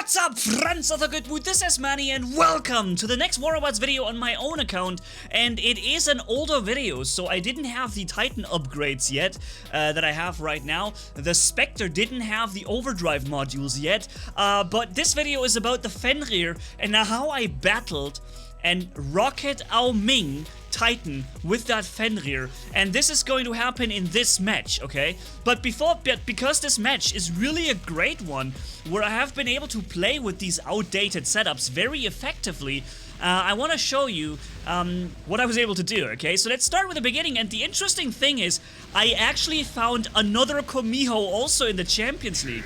What's up, friends of the good mood? This is Manni and welcome to the next Polarbearz video on my own account. And it is an older video, so I didn't have the Titan upgrades yet that I have right now. The Spectre didn't have the overdrive modules yet, but this video is about the Fenrir and how I battled and rocket our Ming Titan with that Fenrir, and this is going to happen in this match, okay? But because this match is really a great one, where I have been able to play with these outdated setups very effectively, I want to show you what I was able to do, okay? So let's start with the beginning, and the interesting thing is, I actually found another Komiho also in the Champions League.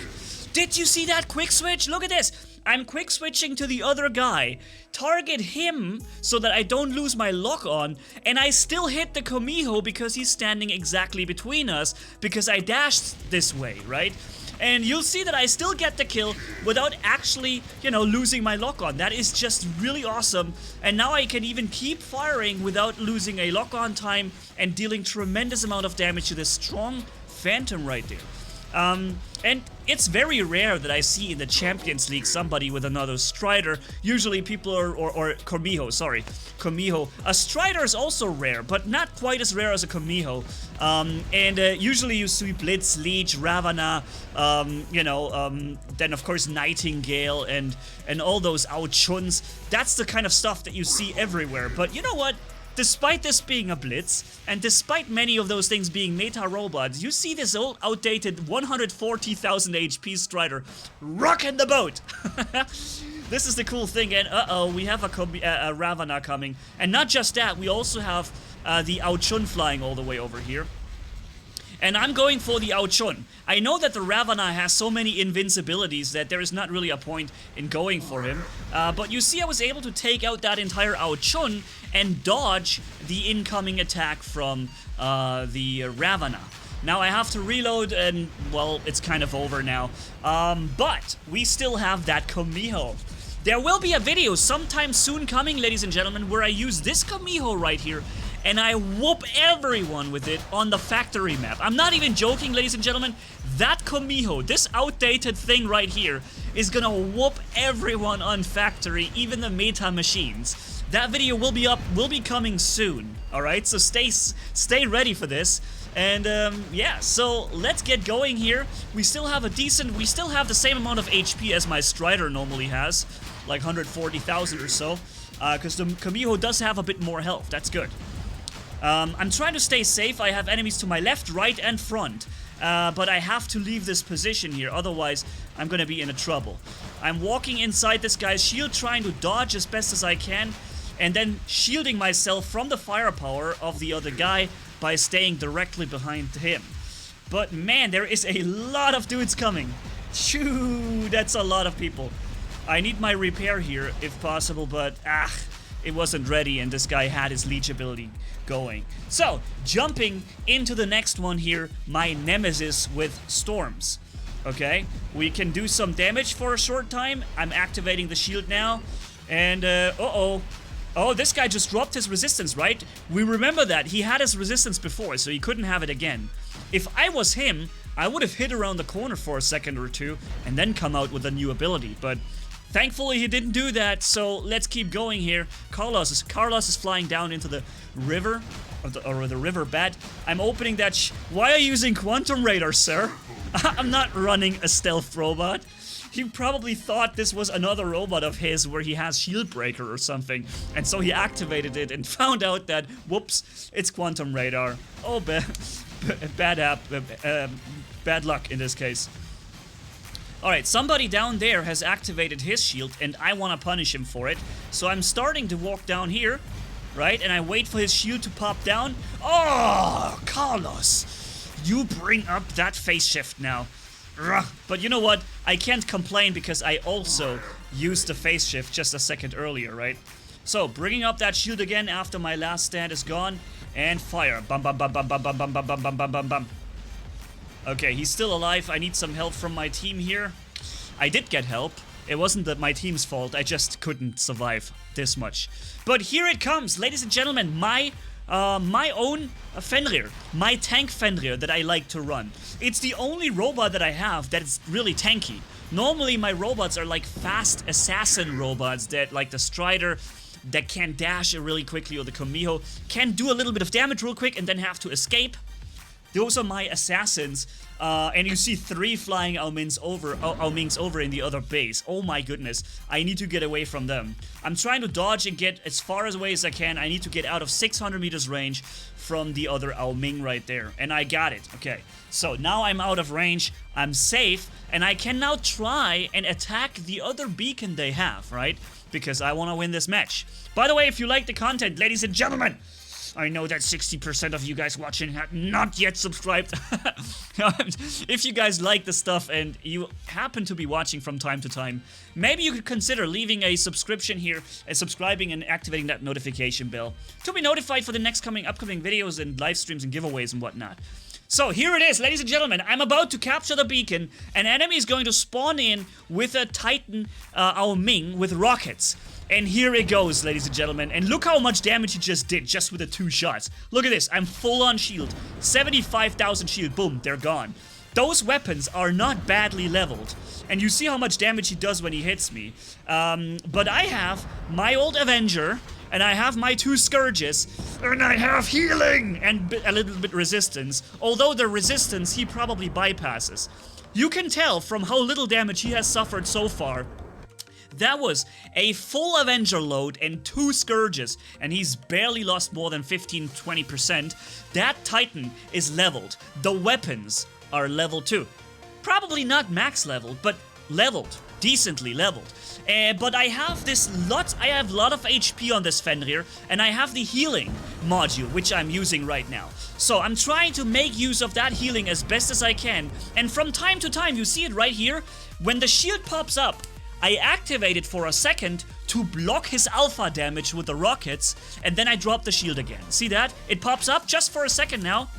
Did you see that quick switch? Look at this! I'm quick switching to the other guy, target him so that I don't lose my lock on, and I still hit the Komiho because he's standing exactly between us because I dashed this way, right? And you'll see that I still get the kill without actually, you know, losing my lock on. That is just really awesome. And now I can even keep firing without losing a lock on time and dealing tremendous amount of damage to this strong Phantom right there. And it's very rare that I see in the Champions League somebody with another Strider. Usually people are, or Komiho, sorry, Komiho. A Strider is also rare, but not quite as rare as a Komiho. Usually you see Blitz, Leech, Ravana, then of course Nightingale and all those Auchuns. That's the kind of stuff that you see everywhere. But you know what? Despite this being a Blitz, and despite many of those things being meta robots, you see this old outdated 140,000 HP Strider rocking the boat! This is the cool thing, and we have a Ravana coming. And not just that, we also have the Auchun flying all the way over here. And I'm going for the Auchun. I know that the Ravana has so many invincibilities that there is not really a point in going for him. But you see I was able to take out that entire Auchun and dodge the incoming attack from the Ravana. Now I have to reload and, well, it's kind of over now. But we still have that Komiho. There will be a video sometime soon coming, ladies and gentlemen, where I use this Komiho right here and I whoop everyone with it on the factory map. I'm not even joking, ladies and gentlemen. That Komiho, this outdated thing right here, is gonna whoop everyone on factory, even the meta machines. That video will be up, will be coming soon, alright? So stay ready for this. And yeah, so let's get going here. We still have we still have the same amount of HP as my Strider normally has, like 140,000 or so, because the Komiho does have a bit more health. That's good. I'm trying to stay safe. I have enemies to my left, right, and front. But I have to leave this position here, otherwise I'm gonna be in trouble. I'm walking inside this guy's shield, trying to dodge as best as I can, and then shielding myself from the firepower of the other guy by staying directly behind him. But man, there is a lot of dudes coming. Shoo, that's a lot of people. I need my repair here if possible, but it wasn't ready and this guy had his leech ability going. So, jumping into the next one here, my nemesis with storms. Okay, we can do some damage for a short time. I'm activating the shield now, and oh, this guy just dropped his resistance, right? We remember that he had his resistance before, so he couldn't have it again. If I was him, I would have hit around the corner for a second or two and then come out with a new ability, but thankfully he didn't do that, so let's keep going here. Carlos is flying down into the river, or the river bed. I'm opening that Why are you using Quantum Radar, sir? I'm not running a stealth robot. He probably thought this was another robot of his where he has Shield Breaker or something, and so he activated it and found out that, whoops, it's Quantum Radar. Oh, bad luck in this case. Alright, somebody down there has activated his shield, and I want to punish him for it. So I'm starting to walk down here, right? And I wait for his shield to pop down. Oh, Carlos! You bring up that phase shift now. Ugh. But you know what? I can't complain because I also used the phase shift just a second earlier, right? So, bringing up that shield again after my last stand is gone, and fire. Bum bum bum bum bum bum bum bum bum bum bum bum. Okay, he's still alive. I need some help from my team here. I did get help. It wasn't that my team's fault. I just couldn't survive this much. But here it comes, ladies and gentlemen. My own Fenrir. My tank Fenrir that I like to run. It's the only robot that I have that is really tanky. Normally my robots are like fast assassin robots that, like the Strider, that can dash really quickly, or the Komiho can do a little bit of damage real quick and then have to escape. Those are my assassins, and you see 3 flying Mings over in the other base. Oh my goodness, I need to get away from them. I'm trying to dodge and get as far away as I can. I need to get out of 600 meters range from the other Ming right there, and I got it. Okay, so now I'm out of range, I'm safe, and I can now try and attack the other beacon they have, right? Because I want to win this match. By the way, if you like the content, ladies and gentlemen, I know that 60% of you guys watching have not yet subscribed. If you guys like the stuff and you happen to be watching from time to time, maybe you could consider leaving a subscription here and subscribing and activating that notification bell to be notified for the upcoming videos and live streams and giveaways and whatnot. So here it is, ladies and gentlemen. I'm about to capture the beacon. An enemy is going to spawn in with a Titan Ming with rockets. And here it goes, ladies and gentlemen. And look how much damage he just did, just with the 2 shots. Look at this, I'm full on shield. 75,000 shield, boom, they're gone. Those weapons are not badly leveled. And you see how much damage he does when he hits me. But I have my old Avenger, and I have my 2 Scourges, and I have healing and a little bit resistance. Although the resistance he probably bypasses. You can tell from how little damage he has suffered so far. That was a full Avenger load and 2 Scourges, and he's barely lost more than 15-20%. That Titan is leveled. The weapons are level 2. Probably not max leveled, but leveled. Decently leveled. But I have I have a lot of HP on this Fenrir, and I have the healing module, which I'm using right now. So I'm trying to make use of that healing as best as I can, and from time to time, you see it right here, when the shield pops up, I activate it for a second to block his alpha damage with the rockets, and then I drop the shield again. See that? It pops up just for a second now.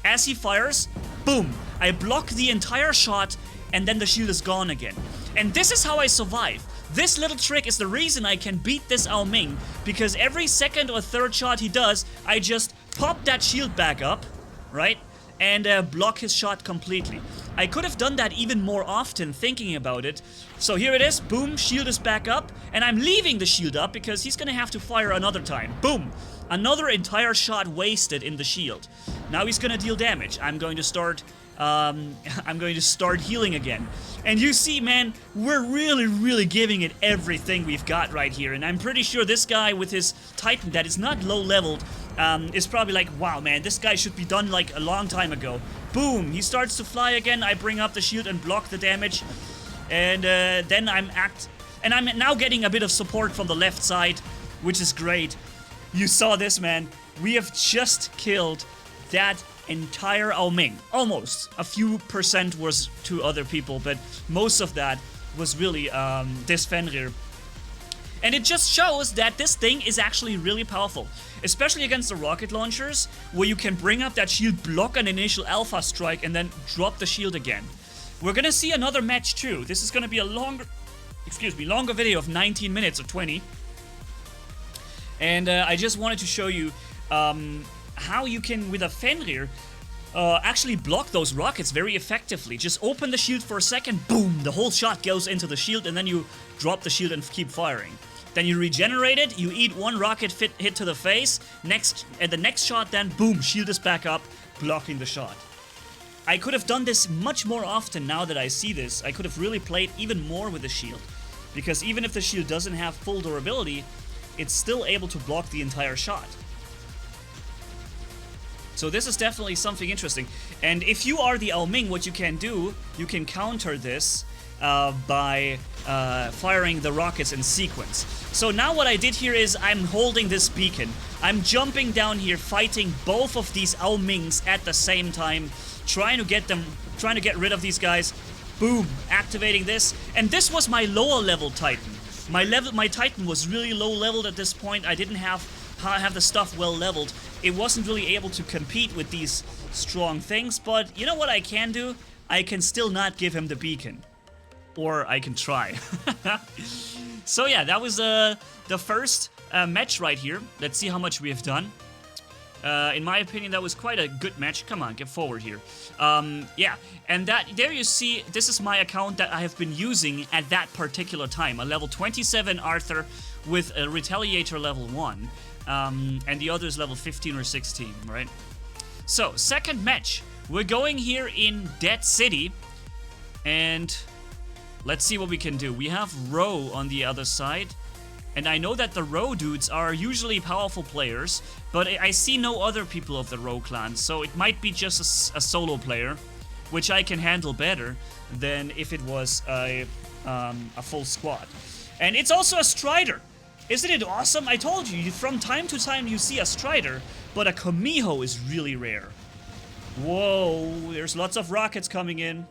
As he fires, boom, I block the entire shot, and then the shield is gone again. And this is how I survive. This little trick is the reason I can beat this Ming, because every second or third shot he does, I just pop that shield back up, right? And block his shot completely. I could have done that even more often thinking about it. So here it is, boom, shield is back up, and I'm leaving the shield up because he's gonna have to fire another time. Boom, another entire shot wasted in the shield. Now he's gonna deal damage. I'm going to start healing again. And you see, man, we're really giving it everything we've got right here. And I'm pretty sure this guy with his Titan that is not low leveled is probably like, wow, man, this guy should be done like a long time ago. Boom, he starts to fly again. I bring up the shield and block the damage. And then I'm now getting a bit of support from the left side, which is great. You saw this, man. We have just killed that entire Ming. Almost. A few percent was to other people, but most of that was really this Fenrir. And it just shows that this thing is actually really powerful. Especially against the rocket launchers, where you can bring up that shield, block an initial alpha strike, and then drop the shield again. We're gonna see another match too. This is gonna be a longer video of 19 minutes or 20. And I just wanted to show you how you can, with a Fenrir, actually block those rockets very effectively. Just open the shield for a second, boom, the whole shot goes into the shield, and then you drop the shield and keep firing. Then you regenerate it, you eat 1 rocket hit to the face, and the next shot then, boom, shield is back up, blocking the shot. I could have done this much more often now that I see this. I could have really played even more with the shield. Because even if the shield doesn't have full durability, it's still able to block the entire shot. So this is definitely something interesting. And if you are the Ming, what you can do, you can counter this by firing the rockets in sequence. So now what I did here is I'm holding this beacon. I'm jumping down here, fighting both of these Mings at the same time, trying to get rid of these guys. Boom, activating this. And this was my lower level Titan. My Titan was really low leveled at this point. I didn't have the stuff well leveled. It wasn't really able to compete with these strong things, but you know what I can do? I can still not give him the beacon. Or I can try. So yeah, that was the first match right here. Let's see how much we have done. In my opinion, that was quite a good match. Come on, get forward here. Yeah, and there you see, this is my account that I have been using at that particular time. A level 27 Arthur with a Retaliator level 1. And the other is level 15 or 16, right? So, second match. We're going here in Dead City. And let's see what we can do. We have Ro on the other side. And I know that the Ro dudes are usually powerful players, but I see no other people of the Ro clan, so it might be just a solo player, which I can handle better than if it was a full squad. And it's also a Strider. Isn't it awesome? I told you, from time to time you see a Strider, but a Kumiho is really rare. Whoa, there's lots of rockets coming in.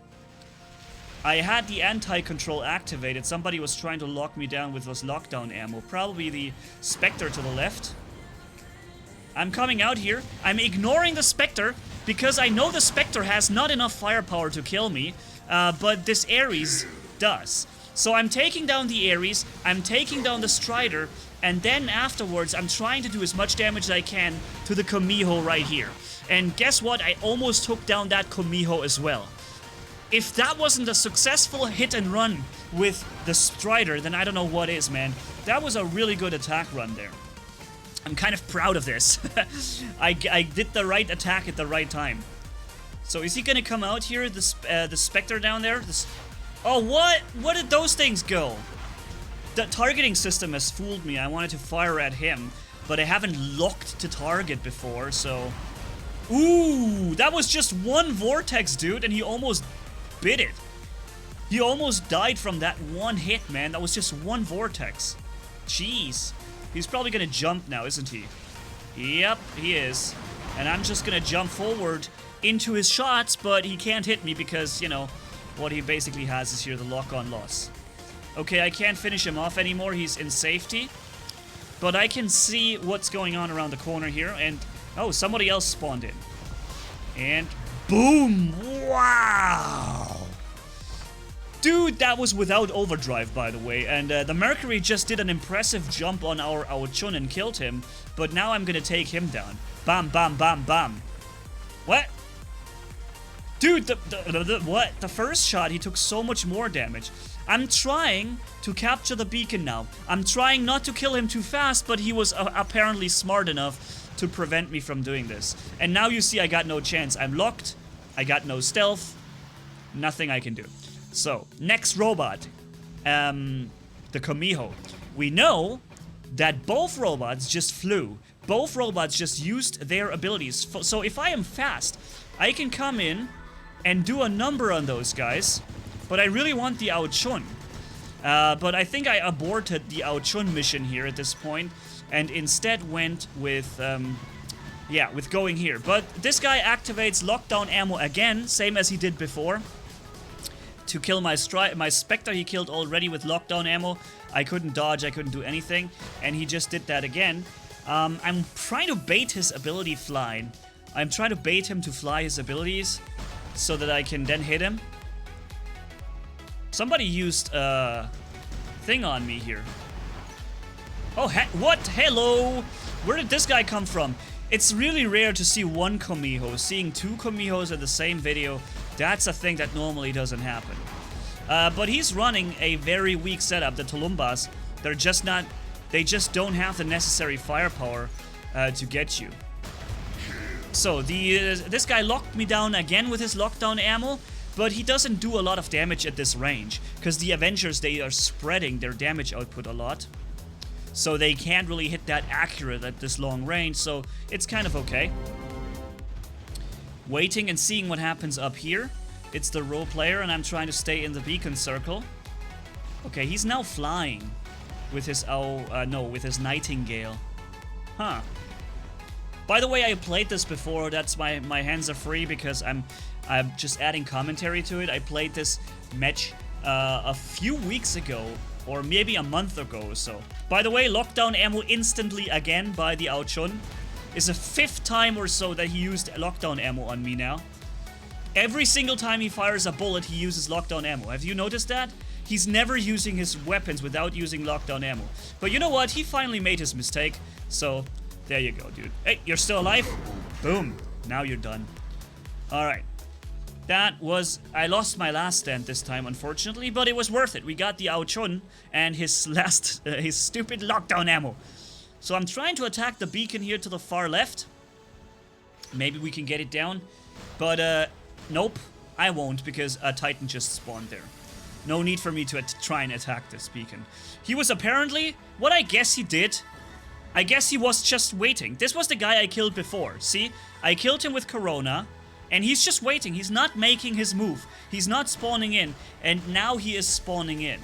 I had the anti-control activated. Somebody was trying to lock me down with those lockdown ammo. Probably the Spectre to the left. I'm coming out here. I'm ignoring the Spectre because I know the Spectre has not enough firepower to kill me, but this Ares does. So I'm taking down the Ares, I'm taking down the Strider, and then afterwards I'm trying to do as much damage as I can to the Kumiho right here. And guess what? I almost took down that Kumiho as well. If that wasn't a successful hit and run with the Strider, then I don't know what is, man. That was a really good attack run there. I'm kind of proud of this. I did the right attack at the right time. So is he gonna come out here, the Spectre down there? Oh, what? Where did those things go? The targeting system has fooled me. I wanted to fire at him, but I haven't locked to target before, so... Ooh, that was just one vortex, dude, and he almost bit it. He almost died from that one hit, man. That was just one vortex. Jeez. He's probably gonna jump now, isn't he? Yep, he is. And I'm just gonna jump forward into his shots, but he can't hit me because, you know, what he basically has is here the lock-on loss. Okay, I can't finish him off anymore. He's in safety. But I can see what's going on around the corner here, and... Oh, somebody else spawned in. And... Boom! Wow! Dude, that was without overdrive, by the way, and the Mercury just did an impressive jump on our Chun and killed him, but now I'm gonna take him down. Bam, bam, bam, bam. What? Dude, what? The first shot, he took so much more damage. I'm trying to capture the beacon now. I'm trying not to kill him too fast, but he was apparently smart enough to prevent me from doing this. And now you see I got no chance. I'm locked. I got no stealth. Nothing I can do. So, next robot. The Kumiho. We know that both robots just flew. Both robots just used their abilities. So if I am fast, I can come in and do a number on those guys. But I really want the Chun. But I think I aborted the Chun mission here at this point. And instead went with, yeah, with going here. But this guy activates lockdown ammo again, same as he did before. To kill my Spectre, he killed already with lockdown ammo. I couldn't dodge, I couldn't do anything. And he just did that again. I'm trying to bait his ability fly. I'm trying to bait him to fly his abilities so that I can then hit him. Somebody used a thing on me here. Oh, what? Hello! Where did this guy come from? It's really rare to see one Kumiho. Seeing two Kumihos in the same video, that's a thing that normally doesn't happen. But he's running a very weak setup, the Polarbearz. They're just not... They just don't have the necessary firepower to get you. So, this guy locked me down again with his lockdown ammo, but he doesn't do a lot of damage at this range, because the Avengers, they are spreading their damage output a lot. So they can't really hit that accurate at this long range, so it's kind of okay. Waiting and seeing what happens up here. It's the role player, and I'm trying to stay in the beacon circle. Okay, he's now flying with his, with his Nightingale. Huh. By the way, I played this before. That's my hands are free because I'm just adding commentary to it. I played this match a few weeks ago, or maybe a month ago or so. By the way, lockdown ammo instantly again by the Chun. It's the 5th time or so that he used lockdown ammo on me now. Every single time he fires a bullet, he uses lockdown ammo. Have you noticed that? He's never using his weapons without using lockdown ammo. But you know what? He finally made his mistake. So, There you go, dude. Hey, you're still alive? Boom. Now you're done. Alright. That was... I lost my last stand this time, unfortunately, but it was worth it. We got the Ao Chun and his last... his stupid lockdown ammo. So I'm trying to attack the beacon here to the far left. Maybe we can get it down. But, nope. I won't, because a Titan just spawned there. No need for me to try and attack this beacon. He was apparently... What I guess he did... I guess he was just waiting. This was the guy I killed before. See? I killed him with Corona... And he's just waiting. He's not making his move. He's not spawning in. And now he is spawning in.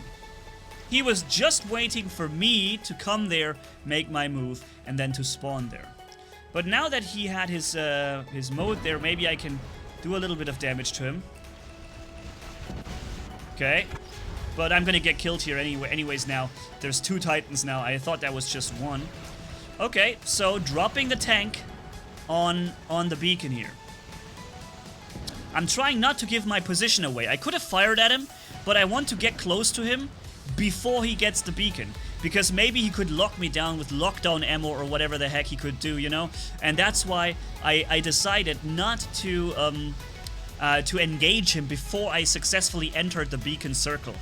He was just waiting for me to come there, make my move, and then to spawn there. But now that he had his mode there, maybe I can do a little bit of damage to him. Okay. But I'm gonna get killed here anyways now. There's 2 Titans now. I thought that was just 1. Okay, so dropping the tank on the beacon here. I'm trying not to give my position away. I could have fired at him, but I want to get close to him before he gets the beacon. Because maybe he could lock me down with lockdown ammo or whatever the heck he could do, you know? And that's why I decided not to engage him before I successfully entered the beacon circle.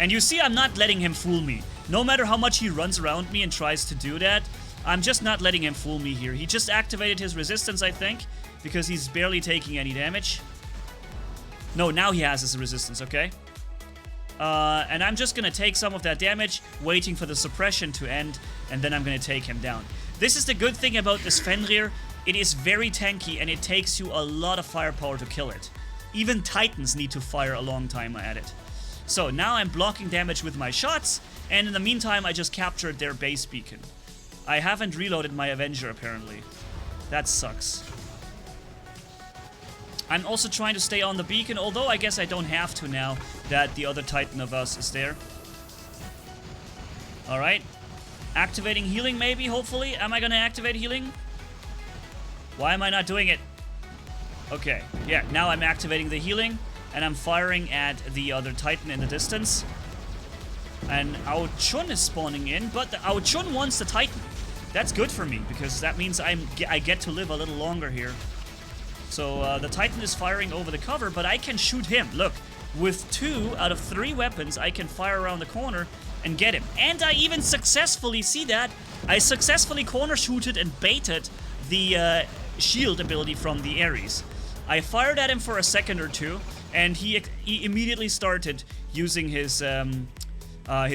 And you see, I'm not letting him fool me. No matter how much he runs around me and tries to do that, I'm just not letting him fool me here. He just activated his resistance, I think, because he's barely taking any damage. No, now he has his resistance, okay? And I'm just gonna take some of that damage, waiting for the suppression to end, and then I'm gonna take him down. This is the good thing about this Fenrir. It is very tanky, and it takes you a lot of firepower to kill it. Even Titans need to fire a long time at it. So now I'm blocking damage with my shots, and in the meantime I just captured their base beacon. I haven't reloaded my Avenger, apparently. That sucks. I'm also trying to stay on the beacon, although I guess I don't have to now that the other Titan of us is there. Alright. Activating healing, maybe, hopefully. Am I gonna activate healing? Why am I not doing it? Okay, yeah, now I'm activating the healing, and I'm firing at the other Titan in the distance. And Ao Chun is spawning in, but the Ao Chun wants the Titan. That's good for me, because that means I get to live a little longer here. So the Titan is firing over the cover, but I can shoot him. Look, with 2 out of 3 weapons, I can fire around the corner and get him. And I even successfully, see that? I successfully corner shooted and baited the shield ability from the Ares. I fired at him for a second or 2, and he immediately started using his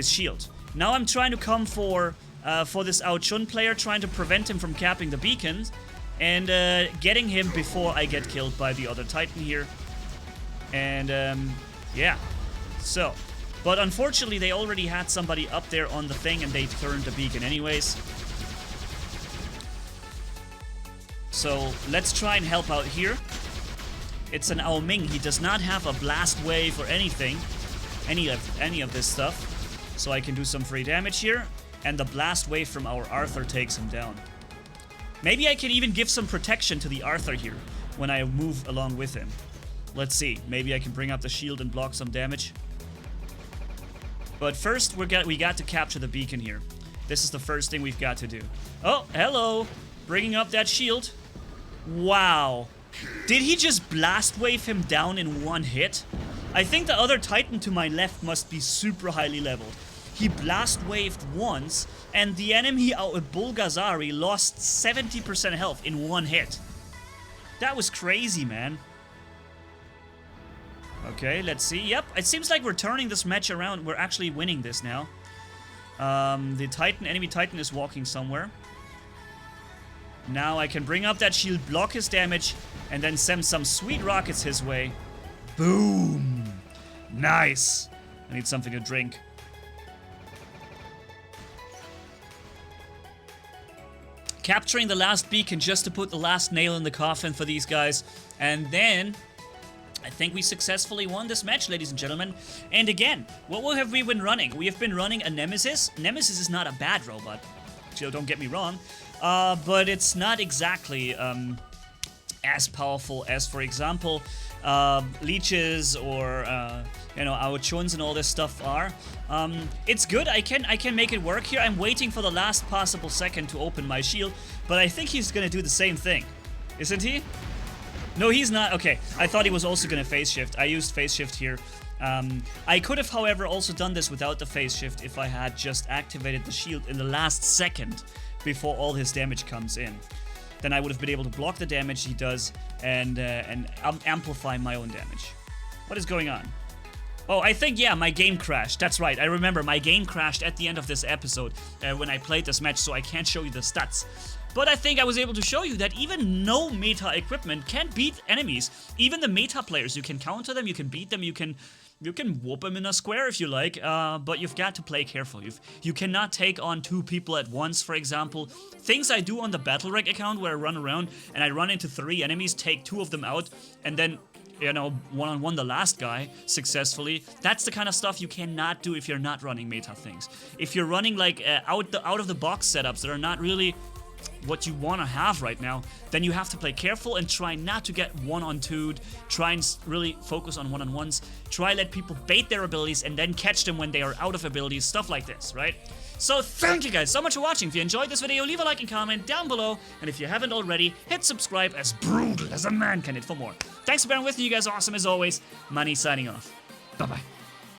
shield. Now I'm trying to come for this Ao Chun player, trying to prevent him from capping the beacons. And getting him before I get killed by the other Titan here. And, yeah. So. But unfortunately, they already had somebody up there on the thing, and they turned the beacon anyways. So, let's try and help out here. It's an Ao Ming. He does not have a blast wave or anything. Any of this stuff. So I can do some free damage here. And the blast wave from our Arthur takes him down. Maybe I can even give some protection to the Arthur here when I move along with him. Let's see. Maybe I can bring up the shield and block some damage. But first, we got to capture the beacon here. This is the first thing we've got to do. Oh, hello. Bringing up that shield. Wow. Did he just blast wave him down in 1 hit? I think the other Titan to my left must be super highly leveled. He blast waved once, and the enemy Bulgazari lost 70% health in 1 hit. That was crazy, man. Okay, let's see. Yep, it seems like we're turning this match around. We're actually winning this now. The enemy Titan is walking somewhere. Now I can bring up that shield, block his damage, and then send some sweet rockets his way. Boom! Nice! I need something to drink. Capturing the last beacon just to put the last nail in the coffin for these guys. And then, I think we successfully won this match, ladies and gentlemen. And again, what have we been running? We have been running a Nemesis. Nemesis is not a bad robot, so don't get me wrong. But it's not exactly as powerful as, for example, leeches or you know, our chuns and all this stuff are. It's good. I can make it work here. I'm waiting for the last possible second to open my shield, but I think he's gonna do the same thing, isn't he? No, he's not. Okay, I thought he was also gonna phase shift. I used phase shift here. I could have, however, also done this without the phase shift if I had just activated the shield in the last second before all his damage comes in. Then I would have been able to block the damage he does and amplify my own damage. What is going on? Oh, I think, yeah, my game crashed. That's right. I remember my game crashed at the end of this episode when I played this match, so I can't show you the stats. But I think I was able to show you that even no meta equipment can beat enemies. Even the meta players, you can counter them, you can beat them, you can whoop them in a square if you like, but you've got to play careful. You cannot take on 2 people at once, for example. Things I do on the Battle Rec account where I run around and I run into 3 enemies, take 2 of them out, and then, you know, one-on-one the last guy successfully. That's the kind of stuff you cannot do if you're not running meta things. If you're running like out-of-the-box setups that are not really what you want to have right now, then you have to play careful and try not to get one-on-two'd. Try and really focus on one-on-ones. Try let people bait their abilities and then catch them when they are out of abilities, stuff like this, right? So thank you guys so much for watching. If you enjoyed this video, leave a like and comment down below. And if you haven't already, hit subscribe as brutal as a man can hit for more. Thanks for bearing with me, you guys are awesome as always. Manni signing off. Bye-bye.